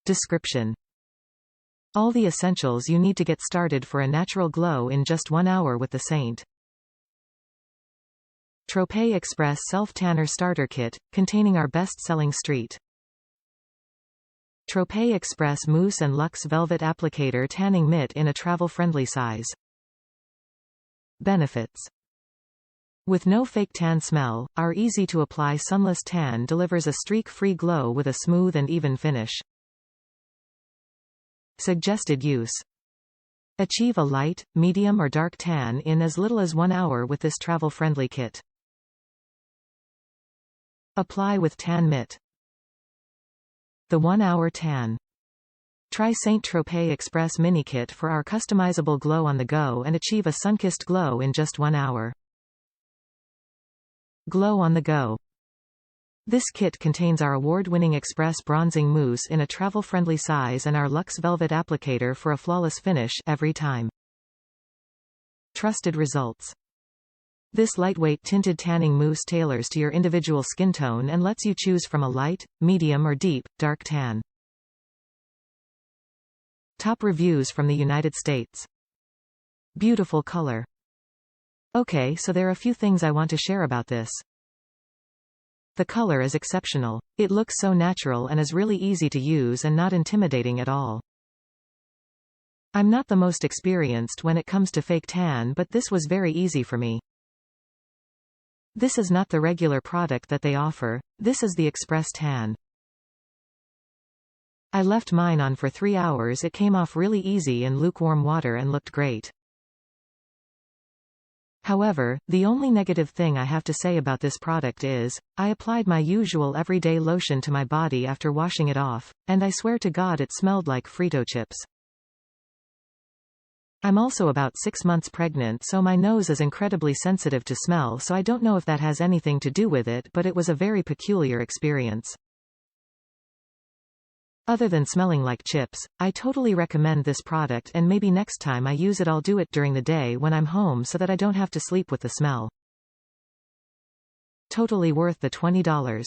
Description: all the essentials you need to get started for a natural glow in just 1 hour with the St.Tropez Express Self-Tanner Starter Kit, containing our best-selling St.Tropez Express Mousse and Luxe Velvet Applicator Tanning Mitt in a travel-friendly size. Benefits: with no fake tan smell, our easy-to-apply sunless tan delivers a streak-free glow with a smooth and even finish. Suggested use: achieve a light, medium or dark tan in as little as 1 hour with this travel-friendly kit. Apply with tan mitt. The 1-hour tan. Try St.Tropez Express Mini Kit for our customizable glow on the go and achieve a sun-kissed glow in just 1 hour. Glow on the go. This kit contains our award-winning Express Bronzing Mousse in a travel-friendly size and our Luxe Velvet Applicator for a flawless finish every time. Trusted results. This lightweight tinted tanning mousse tailors to your individual skin tone and lets you choose from a light, medium or deep, dark tan. Top reviews from the United States. Beautiful color. Okay, so there are a few things I want to share about this. The color is exceptional. It looks so natural and is really easy to use and not intimidating at all. I'm not the most experienced when it comes to fake tan, but this was very easy for me. This is not the regular product that they offer. This is the Express Tan. I left mine on for 3 hours. It came off really easy in lukewarm water and looked great. However, the only negative thing I have to say about this product is, I applied my usual everyday lotion to my body after washing it off, and I swear to God it smelled like Frito chips. I'm also about 6 months pregnant, so my nose is incredibly sensitive to smell, so I don't know if that has anything to do with it, but it was a very peculiar experience. Other than smelling like chips, I totally recommend this product, and maybe next time I use it I'll do it during the day when I'm home so that I don't have to sleep with the smell. Totally worth the $20.